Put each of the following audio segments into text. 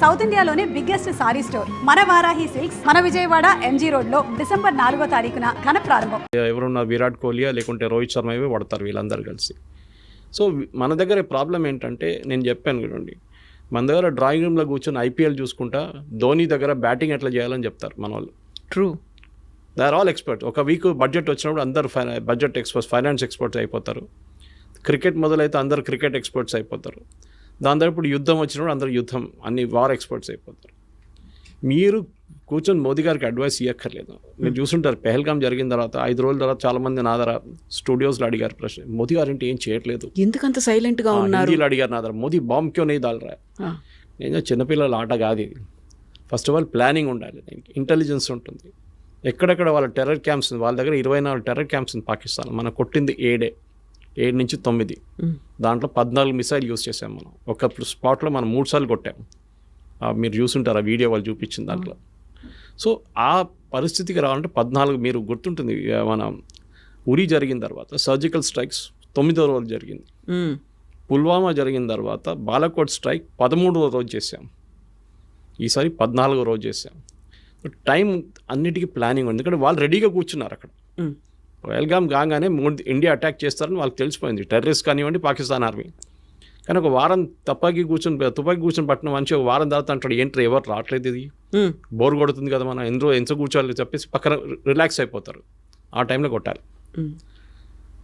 South ఇండియాలోనే biggest sorry store మన Varahi silks మన విజయవాడ ఎంజీ రోడ్ లో డిసెంబర్ 4వ తారీఖున ఘన ప్రారంభం. ఎవరున్నా విరాట్ కోహ్లీ లేకుంటే రోహిత్ శర్మ ఇవే పడతారు వీళ్ళందరూ కలిసి. సో మన దగ్గర ప్రాబ్లం ఏంటంటే నేను చెప్పాను చూడండి, మన దగ్గర డ్రాయింగ్ రూమ్లో కూర్చొని ఐపీఎల్ చూసుకుంటా ధోని దగ్గర బ్యాటింగ్ ఎట్లా చేయాలని చెప్తారు మన వాళ్ళు. True, they are all experts. ఒక వీక్ బడ్జెట్ వచ్చినప్పుడు అందరు బడ్జెట్ ఎక్స్పర్ట్స్, ఫైనాన్స్ ఎక్స్పర్ట్స్ అయిపోతారు. క్రికెట్ మొదలైతే అందరు క్రికెట్ ఎక్స్పర్ట్స్ అయిపోతారు. దాని తర్వాత ఇప్పుడు యుద్ధం వచ్చినప్పుడు అందరు యుద్ధం అన్ని వార్ ఎక్స్పర్ట్స్ అయిపోతారు. మీరు కూర్చొని మోదీ గారికి అడ్వైస్ ఇవ్వక్కర్లేదు. మీరు చూసుంటారు పెహల్గాం జరిగిన తర్వాత 5 రోజుల తర్వాత చాలామంది నా దగ్గర స్టూడియోస్లో అడిగారు ప్రశ్న, మోదీ గారు ఏంటి ఏం చేయట్లేదు, ఎందుకంత సైలెంట్గా ఉన్నారు హిందీలో అడిగారు నా దగ్గర, మోదీ బాంబ్ క్యో నీ దాల్రా. నేను చిన్నపిల్లల ఆట కాదు ఇది. ఫస్ట్ ఆఫ్ ఆల్ ప్లానింగ్ ఉండాలి, ఇంటెలిజెన్స్ ఉంటుంది. ఎక్కడెక్కడ వాళ్ళ టెర్రర్ క్యాంప్స్, వాళ్ళ దగ్గర 24 టెర్రర్ క్యాంప్స్ ఉంది పాకిస్తాన్. మనం కొట్టింది 7 నుంచి 9, దాంట్లో 14 మిసైల్ యూస్ చేసాం మనం. ఒక స్పాట్లో మనం 3 సార్లు కొట్టాం. మీరు చూసుంటారు ఆ వీడియో వాళ్ళు చూపించిన దాంట్లో. సో ఆ పరిస్థితికి రావాలంటే 14, మీరు గుర్తుంటుంది మన ఉరి జరిగిన తర్వాత సర్జికల్ స్ట్రైక్స్ 9వ రోజు జరిగింది. పుల్వామా జరిగిన తర్వాత బాలాకోట్ స్ట్రైక్ 13వ రోజు చేసాం. ఈసారి 14వ రోజు చేసాం. టైం అన్నిటికీ ప్లానింగ్ ఉంది, ఎందుకంటే వాళ్ళు రెడీగా కూర్చున్నారు అక్కడ. పహల్గాం కాగానే ఇండియా అటాక్ చేస్తారని వాళ్ళకి తెలిసిపోయింది, టెర్రరిస్ట్ కానివ్వండి పాకిస్తాన్ ఆర్మీ. కానీ ఒక వారం తుపాకీ కూర్చొని పట్టిన మనిషి ఒక వారం తర్వాత అంటాడు ఏంటి ఎవరు రావట్లేదు, ఇది బోర్ కొడుతుంది కదా, మనం ఎంత కూర్చోవాలి చెప్పేసి పక్కన రిలాక్స్ అయిపోతారు. ఆ టైంలో కొట్టాలి.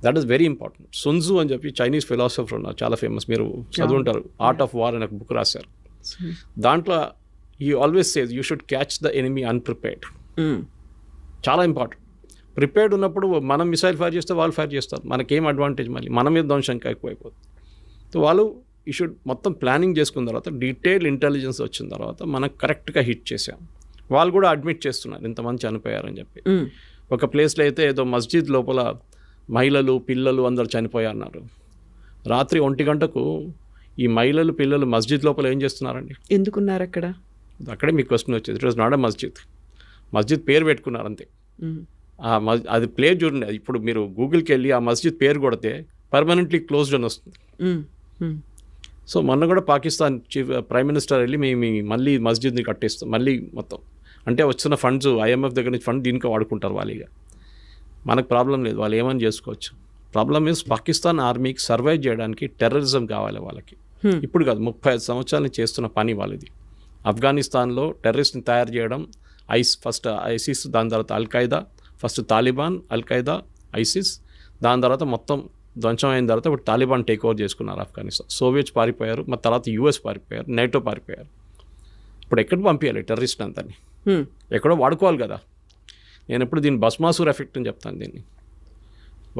That is very important. Sun Tzu అని చెప్పి చైనీస్ ఫిలాసఫర్ ఉన్నారు, చాలా ఫేమస్, మీరు చదువుంటారు. ఆర్ట్ ఆఫ్ వార్ అనే ఒక బుక్ రాశారు. దాంట్లో he always says you should catch the enemy unprepared. చాలా ఇంపార్టెంట్. ప్రిపేర్డ్ ఉన్నప్పుడు మనం మిసైల్ ఫైర్ చేస్తే వాళ్ళు ఫైర్ చేస్తారు, మనకేం అడ్వాంటేజ్, మళ్ళీ మన మీద ధ్వంసం ఎక్కువైపోతుంది. సో వాళ్ళు ఈ షుడ్ మొత్తం ప్లానింగ్ చేసుకున్న తర్వాత డీటెయిల్ ఇంటెలిజెన్స్ వచ్చిన తర్వాత మనకు కరెక్ట్గా హిట్ చేసాం. వాళ్ళు కూడా అడ్మిట్ చేస్తున్నారు ఇంతమంది చనిపోయారని చెప్పి. ఒక ప్లేస్లో అయితే ఏదో మస్జిద్ లోపల మహిళలు పిల్లలు అందరు చనిపోయారన్నారు. రాత్రి 1 గంటకు ఈ మహిళలు పిల్లలు మస్జిద్ లోపల ఏం చేస్తున్నారండి, ఎందుకున్నారు అక్కడ? అక్కడే మీకు క్వశ్చన్ వచ్చేది. ఇట్ వాజ్ నాట్ ఎ మస్జిద్ పేరు పెట్టుకున్నారు అంతే. అది ప్లేస్ చూడండి, ఇప్పుడు మీరు గూగుల్కి వెళ్ళి ఆ మస్జిద్ పేరు కొడితే పర్మనెంట్లీ క్లోజ్డ్ అని వస్తుంది. సో మొన్న కూడా పాకిస్తాన్ ప్రైమ్ మినిస్టర్ వెళ్ళి మేము మళ్ళీ మస్జిద్ని కట్టేస్తాం మళ్ళీ మొత్తం, అంటే వచ్చిన ఫండ్స్ IMF దగ్గర నుంచి ఫండ్ దీనికి వాడుకుంటారు వాళ్ళిగా. మనకు ప్రాబ్లం లేదు, వాళ్ళు ఏమని చేసుకోవచ్చు. ప్రాబ్లం మీన్స్ పాకిస్తాన్ ఆర్మీకి సర్వైవ్ చేయడానికి టెర్రరిజం కావాలి వాళ్ళకి. ఇప్పుడు కాదు, 35 సంవత్సరాల నుంచి చేస్తున్న పని వాళ్ళది. ఆఫ్ఘనిస్తాన్లో టెర్రరిస్ట్ని తయారు చేయడం, ఫస్ట్ ఐసిస్, దాని తర్వాత Al-Qaeda, first Taliban, Al-Qaeda, ISIS, దాని తర్వాత మొత్తం ధ్వంసం అయిన తర్వాత ఇప్పుడు తాలిబాన్ టేక్ ఓవర్ చేసుకున్నారు ఆఫ్ఘనిస్తాన్. సోవియట్స్ పారిపోయారు, మరి తర్వాత US పారిపోయారు, నేటో పారిపోయారు. ఇప్పుడు ఎక్కడ పంపించాలి టెర్రరిస్ట్ అంతని? ఎక్కడో వాడుకోవాలి కదా. నేను ఎప్పుడు దీన్ని భస్మాసుర్ ఎఫెక్ట్ అని చెప్తాను. దీన్ని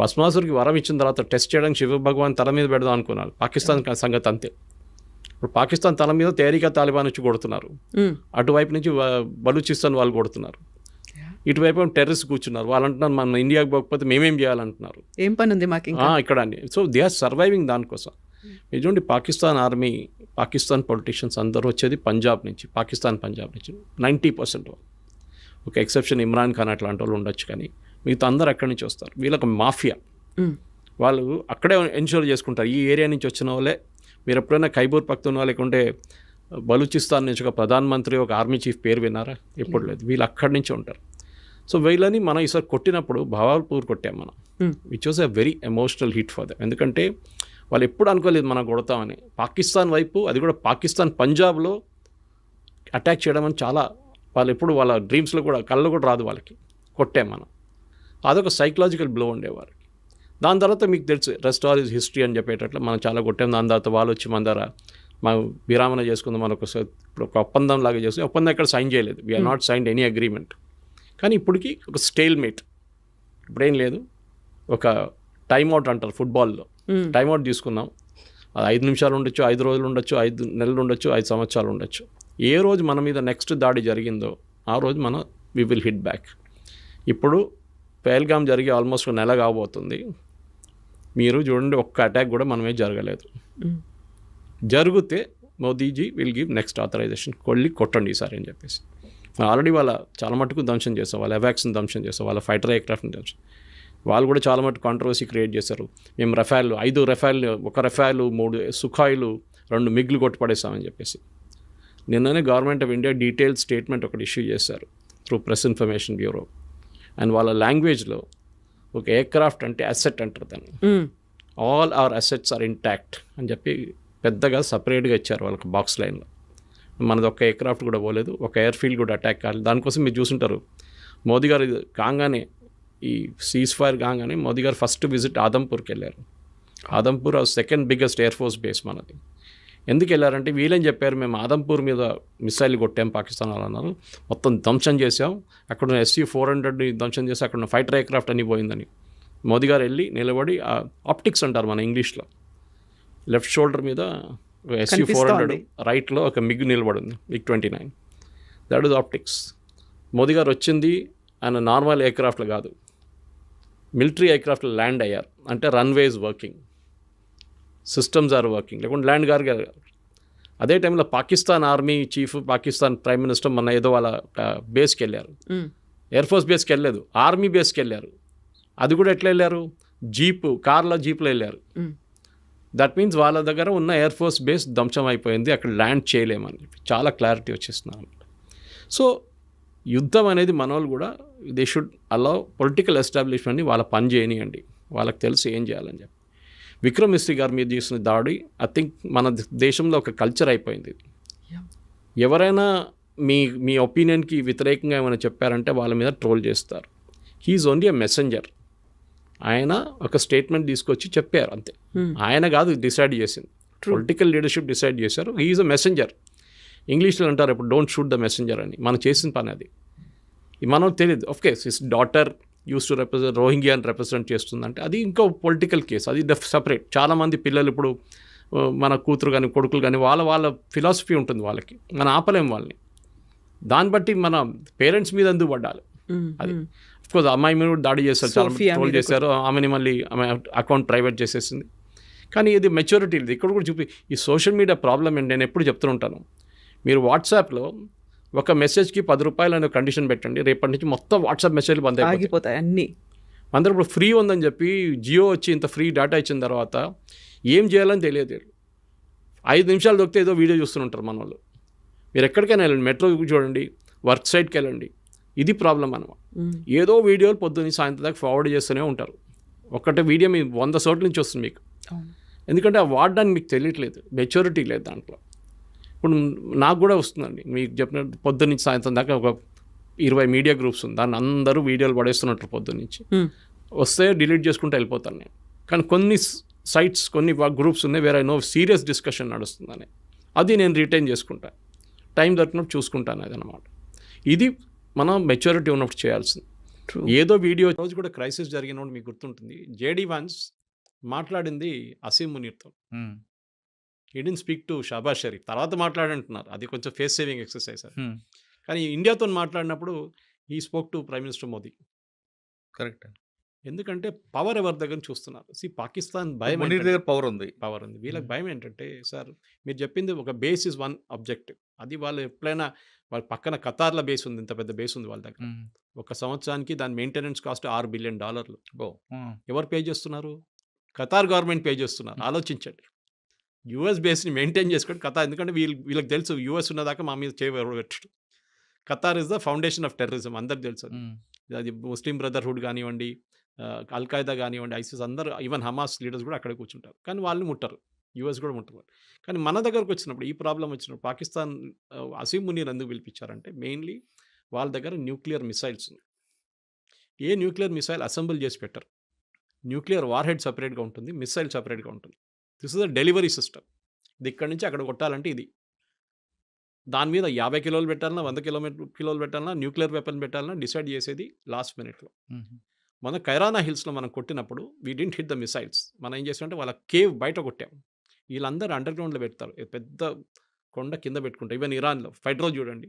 భస్మాసుర్కి వరం ఇచ్చిన తర్వాత టెస్ట్ చేయడానికి శివ భగవాన్ తల మీద పెడదాం అనుకున్నారు. పాకిస్తాన్ సంగతి అంతే. ఇప్పుడు పాకిస్తాన్ తల మీద తేరిక తాలిబాన్ వచ్చి కొడుతున్నారు, అటువైపు నుంచి బలూచిస్తాన్ వాళ్ళు కొడుతున్నారు, ఇటువైపు టెర్రరిస్ట్ కూర్చున్నారు. వాళ్ళు అంటున్నారు మన ఇండియాకి పోకపోతే మేమేం చేయాలంటున్నారు, ఏం పని ఉంది మాకు ఇక్కడ అని. సో దే ఆర్ సర్వైవింగ్ దానికోసం. చూడండి పాకిస్తాన్ ఆర్మీ, పాకిస్తాన్ పొలిటీషియన్స్ అందరూ వచ్చేది పంజాబ్ నుంచి, పంజాబ్ నుంచి 90%. ఒక ఎక్సెప్షన్ ఇమ్రాన్ ఖాన్ అట్లాంటి వాళ్ళు ఉండొచ్చు, కానీ మిగతా అందరూ అక్కడి నుంచి వస్తారు. వీళ్ళకి మాఫియా, వాళ్ళు అక్కడే ఎన్షూర్ చేసుకుంటారు. ఈ ఏరియా నుంచి వచ్చిన వాళ్ళే. మీరు ఎప్పుడైనా ఖైబర్ పఖ్తూన్ఖా లేకుంటే బలూచిస్తాన్ నుంచి ఒక ప్రధానమంత్రి, ఒక ఆర్మీ చీఫ్ పేరు విన్నారా? ఎప్పుడు లేదు. వీళ్ళు అక్కడి నుంచి ఉంటారు. సో వీళ్ళని మనం ఈసారి కొట్టినప్పుడు భావాల్పూర్ కొట్టాం మనం, which was a very emotional hit for them. ఎందుకంటే వాళ్ళు ఎప్పుడు అనుకోలేదు మనం కొడతామని. పాకిస్తాన్ వైపు, అది కూడా పాకిస్తాన్ పంజాబ్లో అటాక్ చేయడం అని చాలా, వాళ్ళు ఎప్పుడు వాళ్ళ డ్రీమ్స్లో కూడా కళ్ళు కూడా రాదు వాళ్ళకి. కొట్టాం మనం. అదొక సైకలాజికల్ బ్లో ఉండేవారు. దాని తర్వాత మీకు తెలుసు రెస్ట్ ఆల్ ఈజ్ హిస్టరీ అని చెప్పేటట్లు మనం చాలా కొట్టాం. దాని తర్వాత వాళ్ళు వచ్చి మన దగ్గర మా విరామణ చేసుకుందాం, మనకు ఇప్పుడు ఒక ఒప్పందం లాగా చేసుకుని, ఒప్పందం ఎక్కడ సైన్ చేయలేదు. We are not signed any agreement. కానీ ఇప్పటికీ ఒక స్టేల్ మేట్, ఇప్పుడేం లేదు. ఒక టైమ్అవుట్ అంటారు ఫుట్బాల్లో, టైమ్అవుట్ తీసుకున్నాం. అది 5 నిమిషాలు ఉండొచ్చు, 5 రోజులు ఉండొచ్చు, 5 నెలలు ఉండొచ్చు, 5 సంవత్సరాలు ఉండొచ్చు. ఏ రోజు మన మీద నెక్స్ట్ దాడి జరిగిందో ఆ రోజు మనం వి విల్ హిట్ బ్యాక్. ఇప్పుడు పహల్గాం జరిగి ఆల్మోస్ట్ 1 నెల కాబోతుంది. మీరు చూడండి, ఒక్క అటాక్ కూడా మనమే జరగలేదు. జరిగితే Modiji will give next authorisation, కొట్టండి ఈసారి అని చెప్పేసి. ఆల్రెడీ వాళ్ళ చాలా మట్టుకు ధ్వంసం చేస్తాం, వాళ్ళ ఎవాక్స్ని ధ్వంసం చేస్తాం, వాళ్ళ ఫైటర్ ఎయిర్క్రాఫ్ట్ని ధ్వంసం. వాళ్ళు కూడా చాలా మటుకు కాంట్రవర్సీ క్రియేట్ చేశారు. మేము 5 రఫాల్, 1 రఫాల్, 3 సుఖాయిలు, 2 మిగ్లు కొట్టుపడేస్తామని చెప్పేసి. నిన్ననే government of India detail statement ఒకటి ఇష్యూ చేశారు through press information bureau. And వాళ్ళ లాంగ్వేజ్లో ఒక ఎయిర్క్రాఫ్ట్ అంటే అసెట్ అంటారు దాన్ని. All our assets are intact అని చెప్పి పెద్దగా సపరేట్గా ఇచ్చారు వాళ్ళకి బాక్స్ లైన్లో. మనది ఒక ఎయిర్క్రాఫ్ట్ కూడా పోలేదు, ఒక ఎయిర్ ఫీల్డ్ కూడా అటాక్ కాలేదు. దానికోసం మీరు చూసుంటారు మోదీ గారు కాగానే ఈ సీజ్ ఫైర్ కాగానే మోదీ గారు ఫస్ట్ విజిట్ ఆదంపూర్కి వెళ్ళారు. Adampur second biggest air force base మనది. ఎందుకు వెళ్ళారంటే వీళ్ళేం చెప్పారు, మేము ఆదంపూర్ మీద మిసైల్ కొట్టాం పాకిస్తాన్ వాళ్ళు అన్నారు, మొత్తం ధ్వంసం చేసాం, అక్కడ ఉన్న SU-400ని ధ్వంసం చేసి అక్కడ ఉన్న ఫైటర్ ఎయిర్క్రాఫ్ట్ అన్నీ పోయిందని. మోదీ గారు వెళ్ళి నిలబడి ఆప్టిక్స్ అంటారు మన ఇంగ్లీష్లో, లెఫ్ట్ షోల్డర్ మీద SU-400 రైట్లో ఒక మిగ్ నిలబడింది, MiG-29. That is optics. Modi గారు వచ్చింది ఆయన నార్మల్ ఎయిర్క్రాఫ్ట్లు కాదు, మిలిటరీ ఎయిర్క్రాఫ్ట్లో ల్యాండ్ అయ్యారు. అంటే runways working, systems are working, లేకుంటే ల్యాండ్ గారు. అదే టైంలో Pakistan army chief, Pakistan prime minister మన ఏదో వాళ్ళ బేస్కి వెళ్ళారు. ఎయిర్ ఫోర్స్ బేస్కి వెళ్ళలేదు, ఆర్మీ బేస్కి వెళ్ళారు. అది కూడా ఎట్లా వెళ్ళారు, కార్లో జీప్లో వెళ్ళారు. దట్ మీన్స్ వాళ్ళ దగ్గర ఉన్న ఎయిర్ ఫోర్స్ బేస్ ధ్వంసం అయిపోయింది, అక్కడ ల్యాండ్ చేయలేమని చాలా క్లారిటీ వచ్చేస్తున్నారు. సో యుద్ధం అనేది మన వాళ్ళు కూడా దే షుడ్ అలౌ పొలిటికల్ ఎస్టాబ్లిష్మెంట్ని వాళ్ళ పని చేయనియండి, వాళ్ళకి తెలిసి ఏం చేయాలని చెప్పి. విక్రమ్ మిస్త్రీ గారి మీద చేసిన దాడి ఐ థింక్ మన దేశంలో ఒక కల్చర్ అయిపోయింది. ఎవరైనా మీ ఒపీనియన్కి వ్యతిరేకంగా ఏమైనా చెప్పారంటే వాళ్ళ మీద ట్రోల్ చేస్తారు. He is only a messenger. ఆయన ఒక స్టేట్మెంట్ తీసుకొచ్చి చెప్పారు అంతే. ఆయన కాదు డిసైడ్ చేసింది, పొలిటికల్ లీడర్షిప్ డిసైడ్ చేశారు. He is a messenger. ఇంగ్లీష్లో అంటారు ఇప్పుడు డోంట్ షూట్ ద మెసెంజర్ అని. మనం చేసిన పని అది. మనం తెలియదు. Of course his daughter use to represent రోహింగ్యాని రిప్రజెంట్ చేస్తుందంటే అది ఇంకో పొలిటికల్ కేసు, అది సపరేట్. చాలామంది పిల్లలు ఇప్పుడు మన కూతురు కానీ కొడుకులు కానీ వాళ్ళ ఫిలాసఫీ ఉంటుంది వాళ్ళకి, మనం ఆపలేం వాళ్ళని. దాన్ని బట్టి మన పేరెంట్స్ మీద ఎందుకు పడ్డాలి. అది అఫ్కోర్స్ అమ్మాయి మీద కూడా దాడి చేశారు, చాలా ట్రోల్ చేశారు, ఆమెని మళ్ళీ ఆమె అకౌంట్ ప్రైవేట్ చేసేసింది. కానీ ఇది మెచ్యూరిటీ లేదు. ఇక్కడ కూడా చూపి ఈ సోషల్ మీడియా ప్రాబ్లం ఏంటి, నేను ఎప్పుడు చెప్తూ ఉంటాను, మీరు వాట్సాప్లో ఒక మెసేజ్కి 10 రూపాయలు అనే కండిషన్ పెట్టండి, రేపటి నుంచి మొత్తం వాట్సాప్ మెసేజ్లు బంద్ అయిపోతాయి అన్నీ. అందరూ ఇప్పుడు ఫ్రీ ఉందని చెప్పి జియో వచ్చి ఇంత ఫ్రీ డేటా ఇచ్చిన తర్వాత ఏం చేయాలని తెలియదు. 5 నిమిషాలు దొరికితే ఏదో వీడియో చూస్తుంటారు మన వాళ్ళు. మీరు ఎక్కడికైనా వెళ్ళండి, మెట్రో చూడండి, వర్క్ సైట్కి వెళ్ళండి, ఇది ప్రాబ్లం అనమాట. ఏదో వీడియోలు పొద్దున్న సాయంత్రం దాకా ఫార్వర్డ్ చేస్తూనే ఉంటారు. ఒక్కటే వీడియో మీ 100 చోట్ల నుంచి వస్తుంది మీకు. ఎందుకంటే ఆ వాడడానికి మీకు తెలియట్లేదు, మెచ్యూరిటీ లేదు దాంట్లో. ఇప్పుడు నాకు కూడా వస్తుందండి, మీకు చెప్పినట్టు పొద్దున్న నుంచి సాయంత్రం దాకా ఒక 20 మీడియా గ్రూప్స్ ఉంది, దాన్ని అందరూ వీడియోలు పడేస్తున్నట్టు పొద్దున్న నుంచి. వస్తే డిలీట్ చేసుకుంటూ వెళ్ళిపోతాను నేను. కానీ కొన్ని సైట్స్, కొన్ని గ్రూప్స్ ఉన్నాయి వేరే సీరియస్ డిస్కషన్ నడుస్తుందని, అది నేను రిటైన్ చేసుకుంటాను, టైం దొరికినప్పుడు చూసుకుంటాను. అదనమాట ఇది మనం మెచ్యూరిటీ ఉన్నప్పుడు చేయాల్సింది. ఏదో వీడియో రోజు కూడా క్రైసిస్ జరిగినప్పుడు మీకు గుర్తుంటుంది, JD Vance మాట్లాడింది అసీం మునీర్తో. He didn't speak to Shahbaz Sharif, తర్వాత మాట్లాడంటున్నారు, అది కొంచెం ఫేస్ సేవింగ్ ఎక్సర్సైజ్ అది. కానీ ఇండియాతో మాట్లాడినప్పుడు ఈ spoke to prime minister Modi. Correct. ఎందుకంటే పవర్ ఎవరి దగ్గర చూస్తున్నారు. పాకిస్తాన్ భయం, పవర్ ఉంది. వీళ్ళకి భయం ఏంటంటే, సార్ మీరు చెప్పింది ఒక బేస్ ఇస్ వన్ ఆబ్జెక్టివ్, అది వాళ్ళు ఎప్పుడైనా వాళ్ళ పక్కన ఖతార్ల బేస్ ఉంది, ఇంత పెద్ద బేస్ ఉంది వాళ్ళ దగ్గర. ఒక సంవత్సరానికి దాని మెయింటెనెన్స్ కాస్ట్ $6 బిలియన్. ఎవరు పే చేస్తున్నారు? ఖతార్ గవర్నమెంట్ పే చేస్తున్నారు. ఆలోచించండి. యూఎస్ బేస్ని మెయింటైన్ చేసుకోండి ఖతార్, ఎందుకంటే వీళ్ళకి తెలుసు యూఎస్ ఉన్నదాకా మా మీద చేయబెట్టడు. Qatar is the foundation of terrorism, అందరికి తెలుసు. అది ముస్లిం బ్రదర్హుడ్ కానివ్వండి, అల్ఖైదా కానివ్వండి, ఐసిస్, అందరూ ఈవెన్ హమాస్ లీడర్స్ కూడా అక్కడే కూర్చుంటారు. కానీ వాళ్ళు ముట్టరు, యూఎస్ కూడా ముట్టరు. కానీ మన దగ్గరకు వచ్చినప్పుడు ఈ ప్రాబ్లం వచ్చినప్పుడు పాకిస్తాన్ అసీం మునీర్ ఎందుకు పిలిపించారంటే, మెయిన్లీ వాళ్ళ దగ్గర న్యూక్లియర్ మిసైల్స్ ఉన్నాయి. ఏ న్యూక్లియర్ మిసైల్ అసెంబుల్ చేసి పెట్టరు. న్యూక్లియర్ వార్ హెడ్ సపరేట్గా ఉంటుంది, మిసైల్ సపరేట్గా ఉంటుంది. This is the delivery system. ఇది ఇక్కడి నుంచి అక్కడ కొట్టాలంటే ఇది. దాని మీద 50 కిలోలు పెట్టాలన్నా, 100 కిలోలు పెట్టాలన్నా, న్యూక్లియర్ వెపన్ పెట్టాలన్నా డిసైడ్ చేసేది లాస్ట్ మినిట్లో. మన కైరానా హిల్స్లో మనం కొట్టినప్పుడు we didn't hit the missiles. మనం ఏం చేసామంటే వాళ్ళ కేవ్ బయట కొట్టాం. వీళ్ళందరూ అండర్ గ్రౌండ్లో పెడతారు, పెద్ద కొండ కింద పెట్టుకుంటారు. ఈవెన్ ఇరాన్లో ఫైడ్రో చూడండి,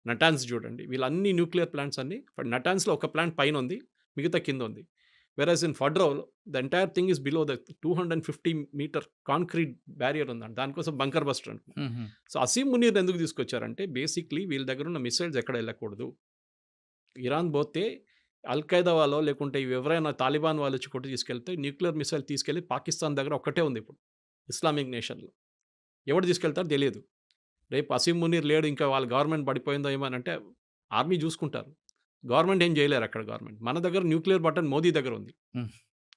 నటాన్స్ చూడండి, వీళ్ళన్ని న్యూక్లియర్ ప్లాంట్స్ అన్ని. నటాన్స్లో ఒక ప్లాంట్ పైన ఉంది, మిగతా కింద ఉంది. వెరాజ్ ఇన్ ఫడ్రో the entire thing is below the 250 metre concrete barrier ఉందండి, దానికోసం బంకర్ బస్టర్ అంటున్నారు. సో అసీం మునీర్ ఎందుకు తీసుకొచ్చారంటే, బేసిక్లీ వీళ్ళ దగ్గర ఉన్న మిసైల్స్ ఎక్కడ వెళ్ళకూడదు. ఇరాన్ పోతే అల్ఖైదా వాళ్ళు, లేకుంటే ఎవరైనా తాలిబాన్ వాళ్ళు వచ్చి కొట్టి తీసుకెళ్తే న్యూక్లియర్ మిసైల్ తీసుకెళ్ళి పాకిస్తాన్ దగ్గర ఒక్కటే ఉంది ఇప్పుడు ఇస్లామిక్ నేషన్లో. ఎవరు తీసుకెళ్తారో తెలియదు. రేపు అసీం మునీర్ లేడు, ఇంకా వాళ్ళ గవర్నమెంట్ పడిపోయిందో ఏమో అని అంటే ఆర్మీ చూసుకుంటారు. గవర్నమెంట్ ఏం చేయలేరు అక్కడ గవర్నమెంట్. మన దగ్గర న్యూక్లియర్ బటన్ మోదీ దగ్గర ఉంది. హ్మ్.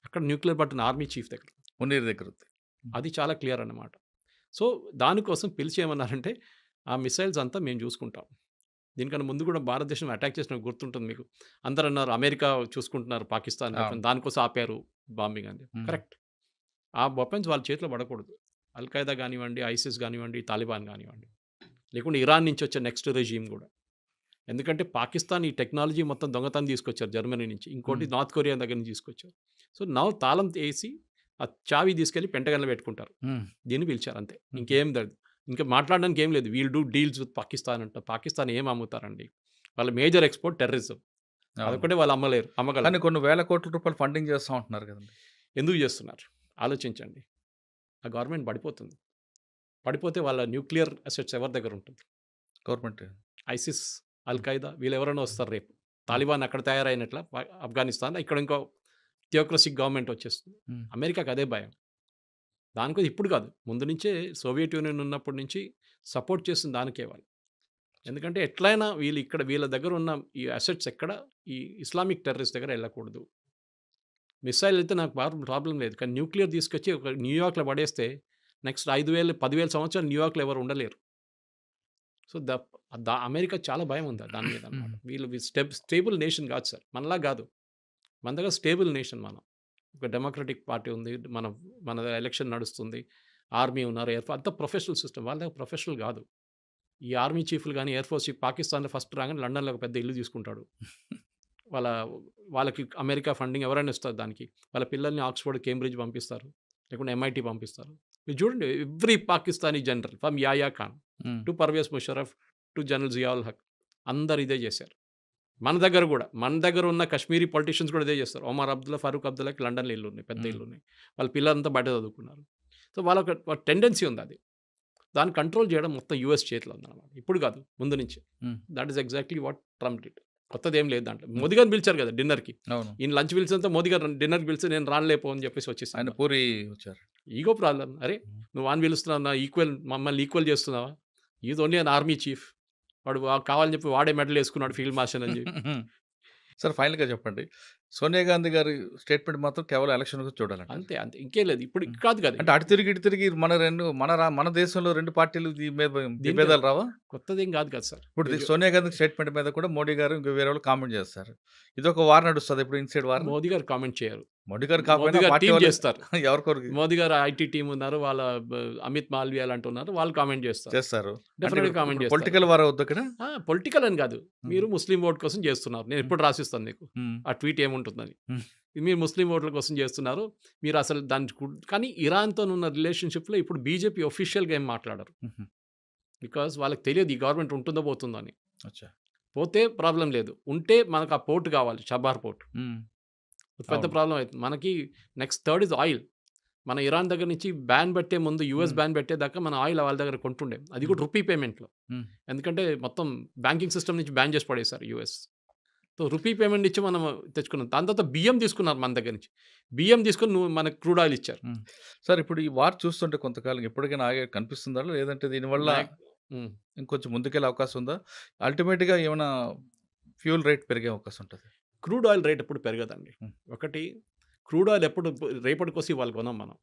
అక్కడ న్యూక్లియర్ బటన్ ఆర్మీ చీఫ్ దగ్గర ఉంది. మునీర్ దగ్గర ఉంది. అది చాలా క్లియర్ అన్నమాట. సో దానికోసం పిలిచి ఏమన్నారంటే ఆ మిసైల్స్ అంతా మేము చూసుకుంటాం. దీనికన్నా ముందు కూడా భారతదేశం అటాక్ చేసిన గుర్తుంటుంది మీకు. అందరూ అన్నారు అమెరికా చూసుకుంటున్నారు పాకిస్తాన్ అవును. weapon, దానికోసం ఆపారు బాంబింగ్ అని. కరెక్ట్. ఆ వెపన్స్ వాళ్ళ చేతిలో పడకూడదు. అల్ఖైదా కానివ్వండి, ఐసిస్ కానివ్వండి, తాలిబాన్ కానివ్వండి, లేకుంటే ఇరాన్ నుంచి వచ్చే నెక్స్ట్ రెజీమ్ కూడా. ఎందుకంటే పాకిస్తాన్ ఈ టెక్నాలజీ మొత్తం దొంగతనం తీసుకొచ్చారు జర్మనీ నుంచి, ఇంకోటి నార్త్ కొరియా దగ్గర నుంచి తీసుకొచ్చారు. సో నవ్వు తాళం వేసి ఆ చావి తీసుకెళ్ళి పెంటగన్లో పెట్టుకుంటారు. దీన్ని పిలిచారు అంతే, ఇంకేం లేదు. ఇంకా మాట్లాడడానికి ఏం లేదు. We'll do deals with Pakistan అంట. పాకిస్తాన్ ఏం అమ్ముతారండి? వాళ్ళ మేజర్ ఎక్స్పోర్ట్ టెర్రరిజం. అదొకటే వాళ్ళు అమ్మగలరు. కానీ కొన్ని వేల కోట్ల రూపాయలు ఫండింగ్ చేస్తూ ఉంటున్నారు కదండి. ఎందుకు చేస్తున్నారు ఆలోచించండి. ఆ గవర్నమెంట్ పడిపోతుంది. పడిపోతే వాళ్ళ న్యూక్లియర్ అసెట్స్ ఎవరి దగ్గర ఉంటుంది? గవర్నమెంట్ ఐసిస్, అల్ఖైదా వీళ్ళు ఎవరైనా వస్తారు రేపు. తాలిబాన్ అక్కడ తయారైనట్ల ఆఫ్ఘనిస్తాన్, ఇక్కడ ఇంకో థియోక్రసిక్ గవర్నమెంట్ వచ్చేస్తుంది. అమెరికాకి అదే భయం. దానికోసం ఇప్పుడు కాదు, ముందు నుంచే సోవియట్ యూనియన్ ఉన్నప్పటి నుంచి సపోర్ట్ చేస్తుంది దానికే వాళ్ళు. ఎందుకంటే ఎట్లయినా వీళ్ళు ఇక్కడ వీళ్ళ దగ్గర ఉన్న ఈ అసెట్స్ ఎక్కడ ఈ ఇస్లామిక్ టెర్రరిస్ట్ దగ్గర వెళ్ళకూడదు. మిసైల్ అయితే నాకు ప్రాబ్లం లేదు, కానీ న్యూక్లియర్ తీసుకొచ్చి ఒక న్యూయార్క్లో పడేస్తే నెక్స్ట్ 5,000 10,000 సంవత్సరాలు న్యూయార్క్లో ఎవరు ఉండలేరు. సో అమెరికా చాలా భయం ఉంది దాని మీద అన్నమాట. వీళ్ళు స్టేబుల్ నేషన్ కాదు సార్, మనలా కాదు. మన దగ్గర స్టేబుల్ నేషన్. మనం ఒక డెమోక్రటిక్ పార్టీ ఉంది, మన ఎలక్షన్ నడుస్తుంది, ఆర్మీ ఉన్నారు, ఎయిర్ ఫోర్స్ అంతా ప్రొఫెషనల్ సిస్టమ్. వాళ్ళ దగ్గర ప్రొఫెషనల్ కాదు. ఈ ఆర్మీ చీఫ్లు కానీ ఎయిర్ ఫోర్స్ చీఫ్ పాకిస్తాన్లో ఫస్ట్ రాగానే లండన్లో ఒక పెద్ద ఇల్లు తీసుకుంటాడు. వాళ్ళకి అమెరికా ఫండింగ్ ఎవరైనా ఇస్తారు దానికి. వాళ్ళ పిల్లల్ని ఆక్స్ఫర్డ్, కేంబ్రిడ్జ్ పంపిస్తారు, లేకుంటే MIT పంపిస్తారు. మీరు చూడండి, every Pakistani general from Yahya Khan to Pervez Musharraf to general Ziaul Haq అందరు ఇదే చేశారు. మన దగ్గర ఉన్న కశ్మీరీ పొలిటీషియన్స్ కూడా ఇదే చేస్తారు. ఒమర్ అబ్దుల్లా, ఫరూక్ అబ్దుల్లాకి లండన్లో ఇల్లు ఉన్నాయి, పెద్ద ఇల్లు ఉన్నాయి. వాళ్ళ పిల్లలంతా బయట చదువుకున్నారు. సో వాళ్ళకి టెండెన్సీ ఉంది అది. దాన్ని కంట్రోల్ చేయడం మొత్తం US చేతిలో ఉందన్నమాట. ఇప్పుడు కాదు, ముందు నుంచి. That is exactly what Trump did. కొత్తది ఏం లేదు దాంట్లో. మోదీ గారిని పిలిచారు కదా డిన్నర్కి. ఈయన లంచ్ పిలిచినంత మోదీ గారు డిన్నర్కి పిలిచి నేను రానలేపో అని చెప్పేసి వచ్చేసి ఆయన పూరి వచ్చారు. Ego problem. అరే నువ్వు వాని పిలుస్తున్నావు, నా మమ్మల్ని ఈక్వల్ చేస్తున్నావా? Is only an army chief. వాడు కావాలని చెప్పి వాడే మెడల్ వేసుకున్నాడు ఫీల్డ్ మార్షల్ అని చెప్పి. సార్ ఫైనల్గా చెప్పండి, సోనియా గాంధీ గారి స్టేట్మెంట్ మాత్రం కేవలం ఎలక్షన్ చూడాలంట. అంతే ఇంకేం లేదు. ఇప్పుడు కాదు కదా, అంటే అటు తిరిగి మన దేశంలో రెండు పార్టీలు విభేదాలు రావా? కొత్తది ఏం కాదు కదా సార్. ఇప్పుడు సోనియా గాంధీ స్టేట్మెంట్ మీద కూడా మోడీ గారు ఇంకా వేరే వాళ్ళు కామెంట్ చేస్తారు. ఇది ఒక వార్ నడుస్తుంది ఇప్పుడు, ఇన్సైడ్ వార్. మోదీ గారు కామెంట్ చేయరు. మోడీ గారు టీం చేస్తారు. ఎవరికొరకు మోదీ గారు IT టీం ఉన్నారు, వాళ్ళ అమిత్ మాల్వియా లాంటి ఉన్నారు, వాళ్ళు కామెంట్ చేస్తారు. డెఫినెట్గా కామెంట్ చేస్తారు. పొలిటికల్ వార్ అవుతుంది ఇక్కడ. పొలిటికల్ అని కాదు, మీరు ముస్లిం ఓట్ కోసం చేస్తున్నారు. నేను ఎప్పుడు రాసిస్తాను మీకు ఆ ట్వీట్ ఏముంటుందని. మీరు ముస్లిం ఓట్ల కోసం చేస్తున్నారు, మీరు అసలు కానీ ఇరాన్తో ఉన్న రిలేషన్షిప్లో ఇప్పుడు బీజేపీ ఒఫీషియల్గా ఏం మాట్లాడరు. బికాజ్ వాళ్ళకి తెలియదు ఈ గవర్నమెంట్ ఉంటుందో పోతుందో అని. పోతే ప్రాబ్లం లేదు, ఉంటే మనకు ఆ పోర్ట్ కావాలి, షబార్ పోర్ట్. పెద్ద ప్రాబ్లం అవుతుంది మనకి. Next third is oil. మన ఇరాన్ దగ్గర నుంచి బ్యాన్ పెట్టే ముందు US బ్యాన్ పెట్టేదాకా మన ఆయిల్ వాళ్ళ దగ్గర కొంటుండే, అది కూడా రూపీ పేమెంట్లో. ఎందుకంటే మొత్తం బ్యాంకింగ్ సిస్టమ్ నుంచి బ్యాన్ చేసి పడేశారు US. సో రూపీ పేమెంట్ ఇచ్చి మనం తెచ్చుకున్నాం. దాని తర్వాత బియ్యం తీసుకున్నారు మన దగ్గర నుంచి. బియ్యం తీసుకొని మనకు క్రూడ్ ఆయిల్ ఇచ్చారు. సార్ ఇప్పుడు ఈ వార్ చూస్తుంటే కొంతకాలం ఎప్పటికైనా ఆగే కనిపిస్తుందా, లేదంటే దీనివల్ల ఇంకొంచెం ముందుకెళ్ళే అవకాశం ఉందా? అల్టిమేట్గా ఏమైనా ఫ్యూల్ రేట్ పెరిగే అవకాశం ఉంటుంది? క్రూడ్ ఆయిల్ రేట్ ఎప్పుడు పెరగదండి. ఒకటి, క్రూడ్ ఆయిల్ ఎప్పుడు రేపటి కోసం ఇవాళ కొనాం మనం.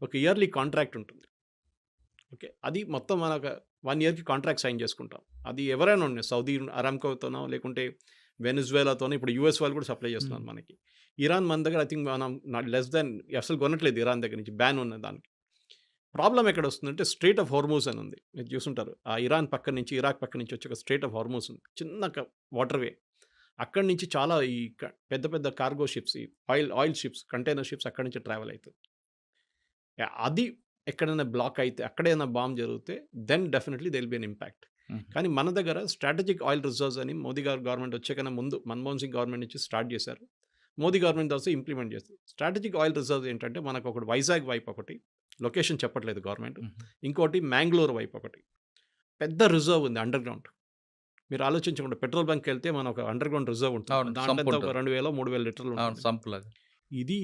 ఒక ఇయర్లీ కాంట్రాక్ట్ ఉంటుంది. ఓకే, అది మొత్తం మనకు 1 yearకి కాంట్రాక్ట్ సైన్ చేసుకుంటాం. అది ఎవరైనా ఉన్నాయి, సౌదీ అరామ్కోతోనో లేకుంటే వెనిజువేలాతోనో. ఇప్పుడు US వాళ్ళు కూడా సప్లై చేస్తున్నారు మనకి. ఇరాన్ మన దగ్గర ఐ థింక్ మనం లెస్ దాన్ అసలు కొనట్లేదు ఇరాన్ దగ్గర నుంచి, బ్యాన్ ఉన్న దానికి. ప్రాబ్లం ఎక్కడ వస్తుందంటే స్ట్రేట్ ఆఫ్ హార్మూజ్ అని ఉంది, మీరు చూసుంటారు. ఆ ఇరాన్ పక్క నుంచి, ఇరాక్ పక్క నుంచి వచ్చే ఒక స్ట్రేట్ ఆఫ్ హార్మూజ్ ఉంది, చిన్న వాటర్వే. అక్కడి నుంచి చాలా ఈ పెద్ద పెద్ద కార్గో షిప్స్, ఈ ఆయిల్ షిప్స్, కంటైనర్ షిప్స్ అక్కడి నుంచి ట్రావెల్ అవుతుంది. అది ఎక్కడైనా బ్లాక్ అయితే, అక్కడైనా బాంబ్ జరిగితే then definitely they will be an impact. కానీ మన దగ్గర స్ట్రాటజిక్ ఆయిల్ రిజర్వ్స్ అని మోదీ గారు గవర్నమెంట్ వచ్చేకన్నా ముందు మన్మోహన్ సింగ్ గవర్నమెంట్ నుంచి స్టార్ట్ చేశారు. మోదీ గవర్నమెంట్ తర్వాత ఇంప్లిమెంట్ చేస్తారు. స్ట్రాటజిక్ ఆయిల్ రిజర్వ్స్ ఏంటంటే మనకు ఒకటి వైజాగ్ వైపు ఒకటి, లొకేషన్ చెప్పట్లేదు గవర్నమెంట్, ఇంకోటి మ్యాంగ్లూర్ వైపు ఒకటి పెద్ద రిజర్వ్ ఉంది అండర్ గ్రౌండ్. మీరు ఆలోచించకుండా పెట్రోల్ బంక్కి వెళ్తే మన ఒక అండర్ గ్రౌండ్ రిజర్వ్ ఉంటుంది, దాంట్లో ఒక 2,000-3,000 లీటర్లు ఉంటుంది. ఇది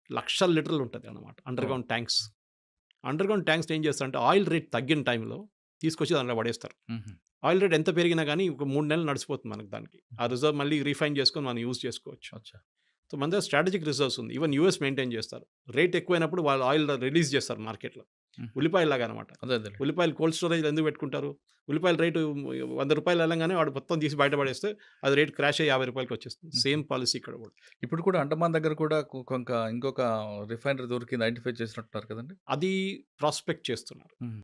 లక్షల లీటర్లు ఉంటుంది అన్నమాట under ground tanks. Under ground tanks ఏం చేస్తారంటే ఆయిల్ రేట్ తగ్గిన టైంలో తీసుకొచ్చి దాంట్లో పడేస్తారు. మ్మ్. ఆయిల్ రేట్ ఎంత పెరిగినా కానీ ఒక 3 నెలలు నడిచిపోతుంది మనకు దానికి. ఆ రిజర్వ్ మళ్ళీ రీఫైన్ చేసుకొని మనం యూజ్ చేసుకోవచ్చు. అచ్చా. సో మన దగ్గర స్ట్రాటజిక్ రిజర్వ్స్ ఉంది. ఈవెన్ యూఎస్ మెయింటైన్ చేస్తారు. రేట్ ఎక్కువైనప్పుడు వాళ్ళు ఆయిల్ రిలీజ్ చేస్తారు మార్కెట్లో. ఉల్లిపాయలాగా అనమాట. అదే అదే. ఉల్లిపాయలు కోల్డ్ స్టోరేజ్ ఎందుకు పెట్టుకుంటారు? ఉల్లిపాయల రేటు ₹100 వెళ్ళంగానే వాడు మొత్తం తీసి బయటపడేస్తే అది రేట్ క్రాష్ అయ్యి ₹50 వచ్చేస్తుంది. సేమ్ పాలసీ ఇక్కడ కూడా. ఇప్పుడు కూడా అండమాన్ దగ్గర కూడా ఇంకొక రిఫైనరీ దొరికింది, ఐడెంటిఫై చేసినట్టున్నారు కదండి. అది ప్రాస్పెక్ట్ చేస్తున్నారు.